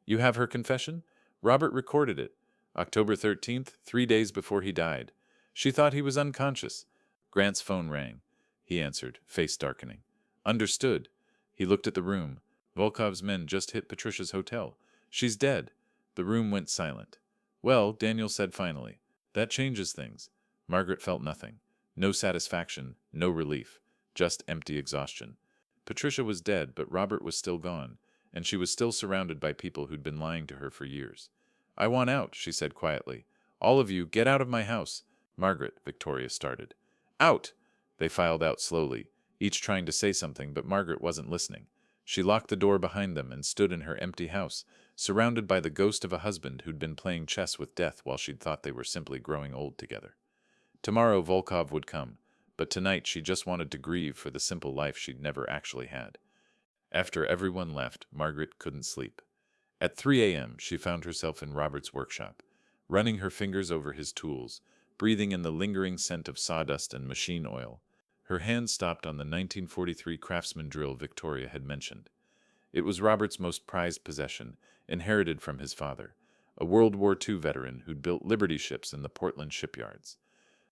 You have her confession? Robert recorded it. October 13th, 3 days before he died. She thought he was unconscious. Grant's phone rang. He answered, face darkening. Understood. He looked at the room. Volkov's men just hit Patricia's hotel. She's dead. The room went silent. Well, Daniel said finally, that changes things. Margaret felt nothing. No satisfaction, no relief, just empty exhaustion. Patricia was dead, but Robert was still gone, and she was still surrounded by people who'd been lying to her for years. I want out, she said quietly. All of you, get out of my house. Margaret, Victoria started. Out! They filed out slowly, each trying to say something, but Margaret wasn't listening. She locked the door behind them and stood in her empty house, surrounded by the ghost of a husband who'd been playing chess with death while she'd thought they were simply growing old together. Tomorrow Volkov would come, but tonight she just wanted to grieve for the simple life she'd never actually had. After everyone left, Margaret couldn't sleep. At 3 a.m., she found herself in Robert's workshop, running her fingers over his tools, breathing in the lingering scent of sawdust and machine oil. Her hand stopped on the 1943 Craftsman drill Victoria had mentioned. It was Robert's most prized possession, inherited from his father, a World War II veteran who'd built Liberty ships in the Portland shipyards.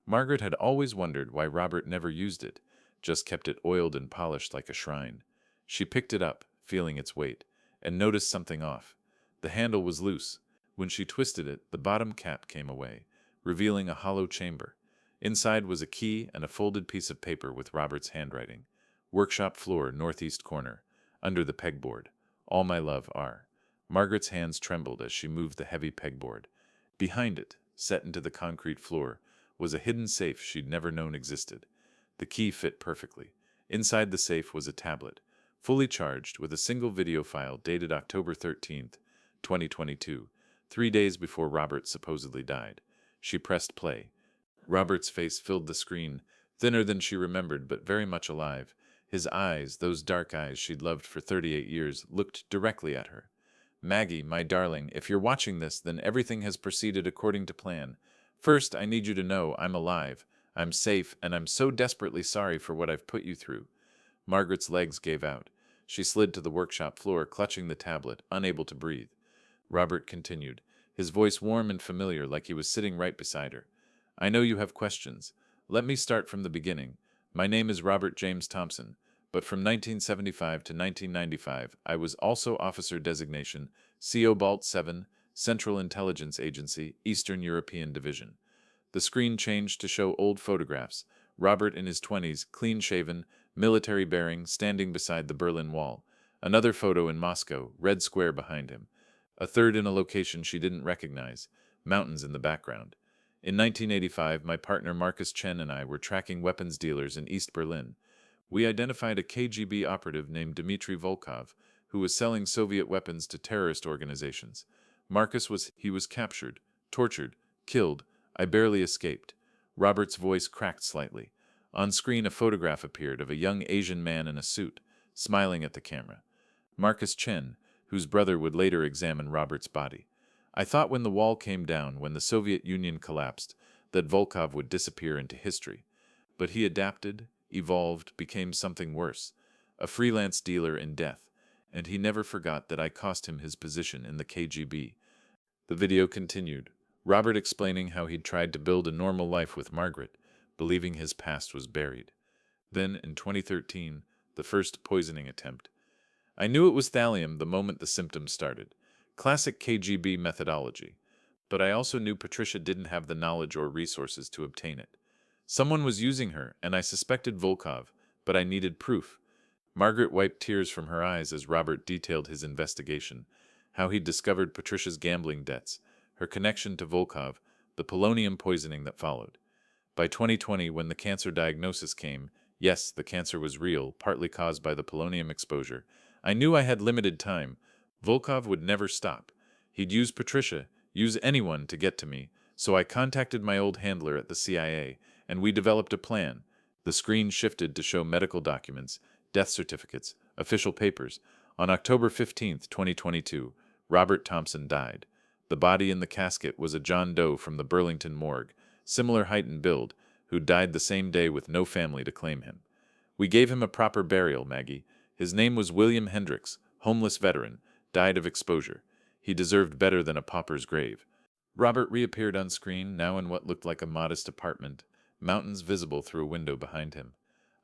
Margaret had always wondered why Robert never used it, just kept it oiled and polished like a shrine. She picked it up, feeling its weight, and noticed something off. The handle was loose. When she twisted it, the bottom cap came away, revealing a hollow chamber. Inside was a key and a folded piece of paper with Robert's handwriting. Workshop floor, northeast corner, under the pegboard. All my love, R. Margaret's hands trembled as she moved the heavy pegboard. Behind it, set into the concrete floor, was a hidden safe she'd never known existed. The key fit perfectly. Inside the safe was a tablet, fully charged with a single video file dated October 13th, 2022, 3 days before Robert supposedly died. She pressed play. Robert's face filled the screen, thinner than she remembered but very much alive. His eyes, those dark eyes she'd loved for 38 years, looked directly at her. Maggie, my darling, if you're watching this, then everything has proceeded according to plan. First, I need you to know I'm alive, I'm safe, and I'm so desperately sorry for what I've put you through. Margaret's legs gave out. She slid to the workshop floor, clutching the tablet, unable to breathe. Robert continued, his voice warm and familiar like he was sitting right beside her. I know you have questions. Let me start from the beginning. My name is Robert James Thompson, but from 1975 to 1995, I was also officer designation, CO Balt 7, Central Intelligence Agency, Eastern European Division. The screen changed to show old photographs. Robert in his 20s, clean-shaven, military bearing, standing beside the Berlin Wall. Another photo in Moscow, Red Square behind him. A third in a location she didn't recognize, mountains in the background. In 1985, my partner Marcus Chen and I were tracking weapons dealers in East Berlin. We identified a KGB operative named Dmitry Volkov, who was selling Soviet weapons to terrorist organizations. Marcus was captured, tortured, killed. I barely escaped. Robert's voice cracked slightly. On screen, a photograph appeared of a young Asian man in a suit, smiling at the camera. Marcus Chen, whose brother would later examine Robert's body. I thought when the wall came down, when the Soviet Union collapsed, that Volkov would disappear into history. But he adapted, evolved, became something worse, a freelance dealer in death, and he never forgot that I cost him his position in the KGB. The video continued, Robert explaining how he'd tried to build a normal life with Margaret, believing his past was buried. Then, in 2013, the first poisoning attempt. I knew it was thallium the moment the symptoms started. Classic KGB methodology. But I also knew Patricia didn't have the knowledge or resources to obtain it. Someone was using her, and I suspected Volkov, but I needed proof. Margaret wiped tears from her eyes as Robert detailed his investigation, how he'd discovered Patricia's gambling debts, her connection to Volkov, the polonium poisoning that followed. By 2020, when the cancer diagnosis came, yes, the cancer was real, partly caused by the polonium exposure, I knew I had limited time. Volkov would never stop. He'd use Patricia, use anyone to get to me, so I contacted my old handler at the CIA, and we developed a plan. The screen shifted to show medical documents, death certificates, official papers. On October 15, 2022, Robert Thompson died. The body in the casket was a John Doe from the Burlington morgue, similar height and build, who died the same day with no family to claim him. We gave him a proper burial, Maggie. His name was William Hendricks, homeless veteran, died of exposure. He deserved better than a pauper's grave. Robert reappeared on screen, now in what looked like a modest apartment, mountains visible through a window behind him.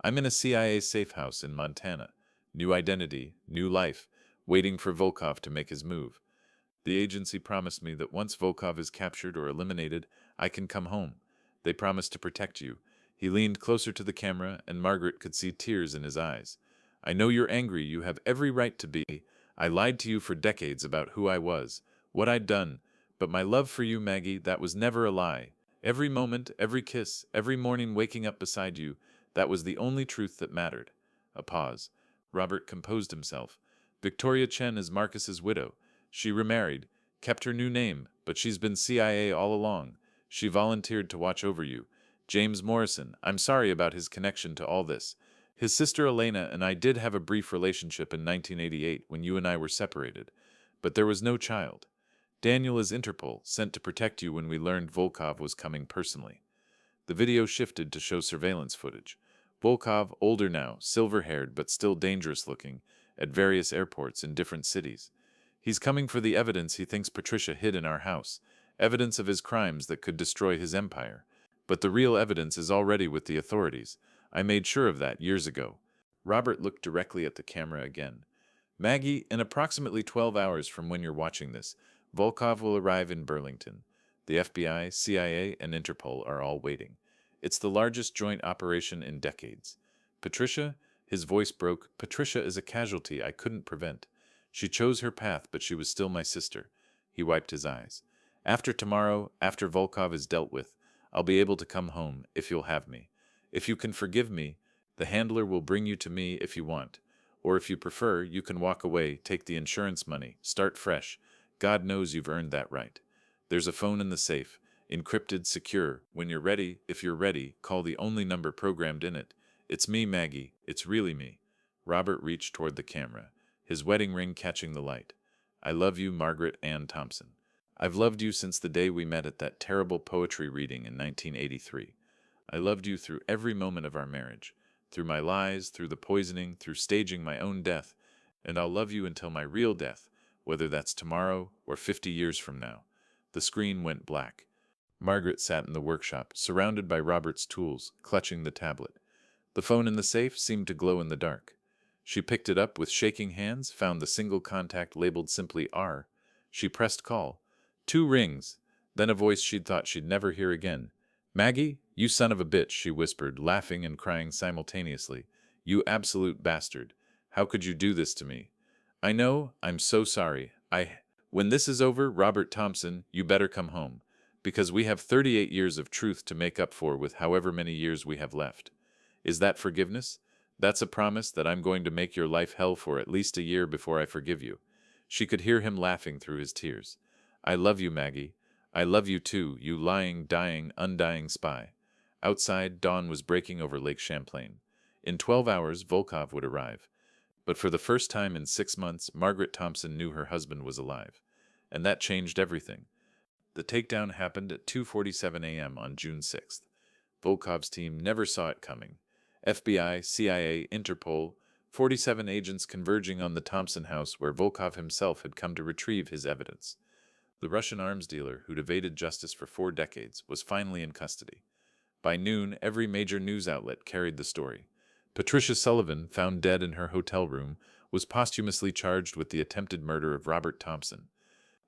I'm in a CIA safe house in Montana. New identity, new life, waiting for Volkov to make his move. The agency promised me that once Volkov is captured or eliminated, I can come home. They promised to protect you. He leaned closer to the camera, and Margaret could see tears in his eyes. I know you're angry. You have every right to be. I lied to you for decades about who I was, what I'd done, But my love for you, Maggie, that was never a lie. Every moment, every kiss, every morning waking up beside you, that was the only truth that mattered. A pause. Robert composed himself. Victoria Chen is Marcus's widow. She remarried, kept her new name, but she's been CIA all along. She volunteered to watch over you. James Morrison, I'm sorry about his connection to all this. His sister Elena and I did have a brief relationship in 1988 when you and I were separated, but there was no child. Daniel is Interpol, sent to protect you when we learned Volkov was coming personally. The video shifted to show surveillance footage. Volkov, older now, silver-haired but still dangerous-looking, at various airports in different cities. He's coming for the evidence he thinks Patricia hid in our house, evidence of his crimes that could destroy his empire. But the real evidence is already with the authorities. I made sure of that years ago. Robert looked directly at the camera again. Maggie, in approximately 12 hours from when you're watching this, Volkov will arrive in Burlington. The FBI, CIA, and Interpol are all waiting. It's the largest joint operation in decades. Patricia, his voice broke, Patricia is a casualty I couldn't prevent. She chose her path, but she was still my sister. He wiped his eyes. After tomorrow, after Volkov is dealt with, I'll be able to come home, if you'll have me. If you can forgive me, the handler will bring you to me if you want. Or if you prefer, you can walk away, take the insurance money, start fresh. God knows you've earned that right. There's a phone in the safe, encrypted, secure. When you're ready, if you're ready, call the only number programmed in it. It's me, Maggie. It's really me. Robert reached toward the camera, his wedding ring catching the light. I love you, Margaret Ann Thompson. I've loved you since the day we met at that terrible poetry reading in 1983. I loved you through every moment of our marriage, through my lies, through the poisoning, through staging my own death, and I'll love you until my real death, whether that's tomorrow or 50 years from now. The screen went black. Margaret sat in the workshop, surrounded by Robert's tools, clutching the tablet. The phone in the safe seemed to glow in the dark. She picked it up with shaking hands, found the single contact labeled simply R. She pressed call. 2 rings, then a voice she'd thought she'd never hear again. Maggie, you son of a bitch, she whispered, laughing and crying simultaneously. You absolute bastard. How could you do this to me? I know, I'm so sorry. When this is over, Robert Thompson, you better come home, because we have 38 years of truth to make up for with however many years we have left. Is that forgiveness? That's a promise that I'm going to make your life hell for at least a year before I forgive you. She could hear him laughing through his tears. I love you, Maggie. I love you too, you lying, dying, undying spy. Outside, dawn was breaking over Lake Champlain. In 12 hours, Volkov would arrive. But for the first time in 6 months, Margaret Thompson knew her husband was alive. And that changed everything. The takedown happened at 2:47 a.m. on June 6th. Volkov's team never saw it coming. FBI, CIA, Interpol, 47 agents converging on the Thompson house where Volkov himself had come to retrieve his evidence. The Russian arms dealer, who'd evaded justice for 4 decades, was finally in custody. By noon, every major news outlet carried the story. Patricia Sullivan, found dead in her hotel room, was posthumously charged with the attempted murder of Robert Thompson.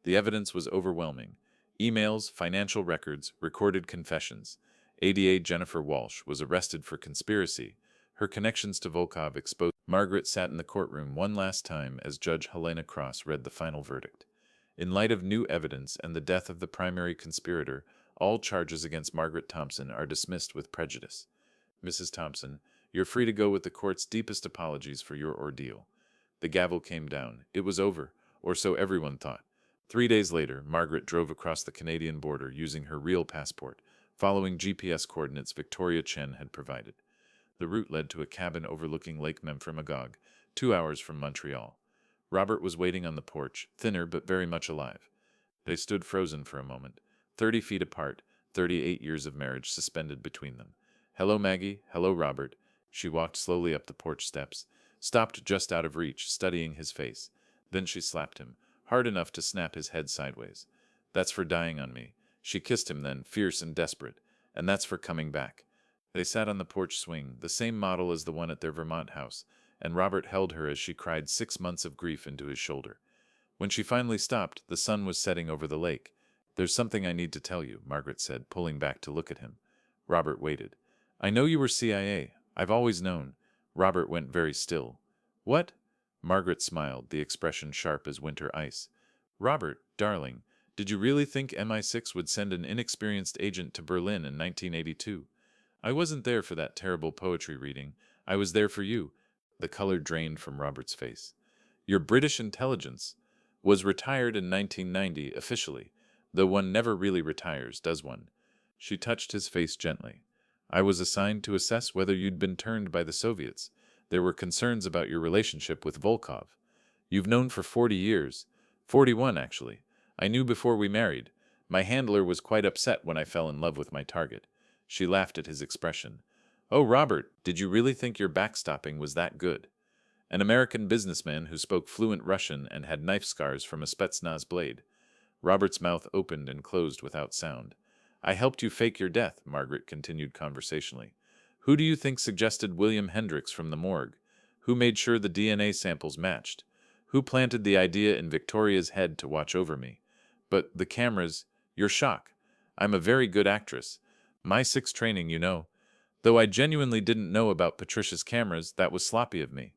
The evidence was overwhelming. Emails, financial records, recorded confessions. ADA Jennifer Walsh was arrested for conspiracy. Her connections to Volkov exposed. Margaret sat in the courtroom one last time as Judge Helena Cross read the final verdict. In light of new evidence and the death of the primary conspirator, all charges against Margaret Thompson are dismissed with prejudice. Mrs. Thompson, you're free to go with the court's deepest apologies for your ordeal. The gavel came down. It was over, or so everyone thought. 3 days later, Margaret drove across the Canadian border using her real passport, following GPS coordinates Victoria Chen had provided. The route led to a cabin overlooking Lake Memphremagog, 2 hours from Montreal. Robert was waiting on the porch, thinner but very much alive. They stood frozen for a moment, 30 feet apart, 38 years of marriage suspended between them. Hello, Maggie. Hello, Robert. She walked slowly up the porch steps, stopped just out of reach, studying his face. Then she slapped him, hard enough to snap his head sideways. That's for dying on me. She kissed him then, fierce and desperate. And that's for coming back. They sat on the porch swing, the same model as the one at their Vermont house, and Robert held her as she cried 6 months of grief into his shoulder. When she finally stopped, the sun was setting over the lake. There's something I need to tell you, Margaret said, pulling back to look at him. Robert waited. I know you were CIA. I've always known. Robert went very still. What? Margaret smiled, the expression sharp as winter ice. Robert, darling, Did you really think MI6 would send an inexperienced agent to Berlin in 1982? I wasn't there for that terrible poetry reading. I was there for you. The color drained from Robert's face. Your British intelligence was retired in 1990 officially, though one never really retires, does one? She touched his face gently. I was assigned to assess whether you'd been turned by the Soviets. There were concerns about your relationship with Volkov. You've known for 40 years. 41, actually. I knew before we married. My handler was quite upset when I fell in love with my target. She laughed at his expression. Oh, Robert, did you really think your backstopping was that good? An American businessman who spoke fluent Russian and had knife scars from a Spetsnaz blade. Robert's mouth opened and closed without sound. I helped you fake your death, Margaret continued conversationally. Who do you think suggested William Hendricks from the morgue? Who made sure the DNA samples matched? Who planted the idea in Victoria's head to watch over me? But the cameras, your shock. I'm a very good actress. My six training, you know. Though I genuinely didn't know about Patricia's cameras, that was sloppy of me.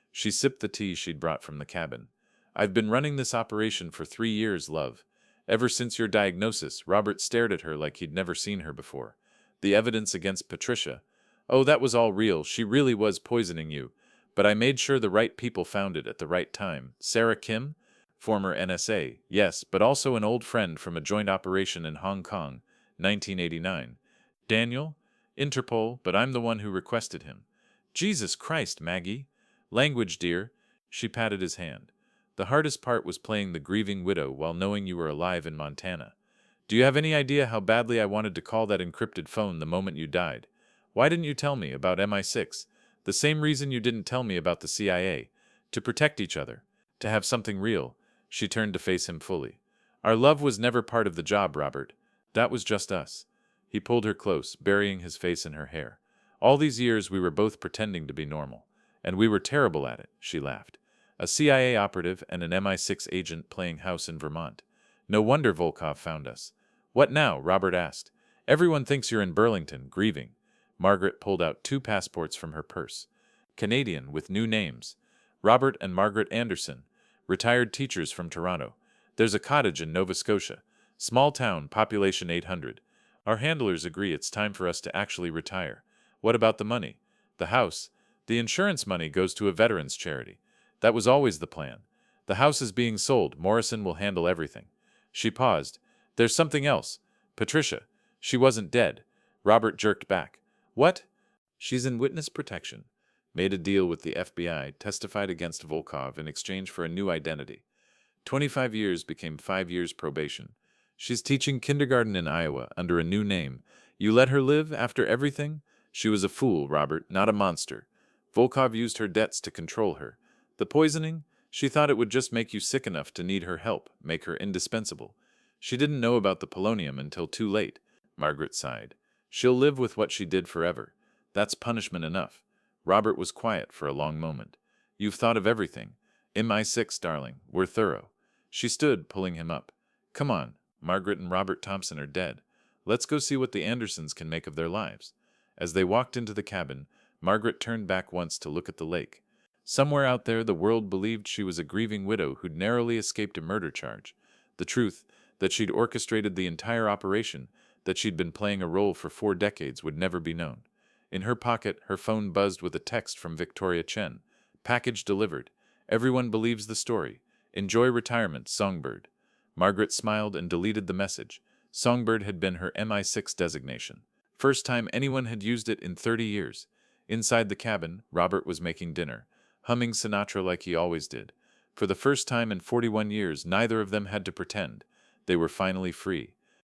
She sipped the tea she'd brought from the cabin. I've been running this operation for 3 years, love. Ever since your diagnosis, Robert stared at her like he'd never seen her before. The evidence against Patricia. Oh, that was all real. She really was poisoning you. But I made sure the right people found it at the right time. Sarah Kim? Former NSA, yes, but also an old friend from a joint operation in Hong Kong, 1989. Daniel? Interpol, but I'm the one who requested him. Jesus Christ, Maggie. Language, dear. She patted his hand. The hardest part was playing the grieving widow while knowing you were alive in Montana. Do you have any idea how badly I wanted to call that encrypted phone the moment you died? Why didn't you tell me about MI6? The same reason you didn't tell me about the CIA. To protect each other. To have something real. She turned to face him fully. Our love was never part of the job, Robert. That was just us. He pulled her close, burying his face in her hair. All these years we were both pretending to be normal. And we were terrible at it, she laughed. A CIA operative and an MI6 agent playing house in Vermont. No wonder Volkov found us. What now? Robert asked. Everyone thinks you're in Burlington, grieving. Margaret pulled out 2 passports from her purse. Canadian, with new names. Robert and Margaret Anderson, retired teachers from Toronto. There's a cottage in Nova Scotia. Small town, population 800. Our handlers agree it's time for us to actually retire. What about the money? The house? The insurance money goes to a veterans charity. That was always the plan. The house is being sold. Morrison will handle everything. She paused. There's something else. Patricia. She wasn't dead. Robert jerked back. What? She's in witness protection. Made a deal with the FBI, testified against Volkov in exchange for a new identity. 25 years became 5 years probation. She's teaching kindergarten in Iowa under a new name. You let her live after everything? She was a fool, Robert, not a monster. Volkov used her debts to control her. The poisoning? She thought it would just make you sick enough to need her help, make her indispensable. She didn't know about the polonium until too late. Margaret sighed. She'll live with what she did forever. That's punishment enough. Robert was quiet for a long moment. You've thought of everything. MI6, darling. We're thorough. She stood, pulling him up. Come on. Margaret and Robert Thompson are dead. Let's go see what the Andersons can make of their lives. As they walked into the cabin, Margaret turned back once to look at the lake. Somewhere out there, the world believed she was a grieving widow who'd narrowly escaped a murder charge. The truth, that she'd orchestrated the entire operation, that she'd been playing a role for 4 decades, would never be known. In her pocket, her phone buzzed with a text from Victoria Chen. Package delivered. Everyone believes the story. Enjoy retirement, Songbird. Margaret smiled and deleted the message. Songbird had been her MI6 designation. First time anyone had used it in 30 years. Inside the cabin, Robert was making dinner, humming Sinatra like he always did. For the first time in 41 years, neither of them had to pretend. They were finally free.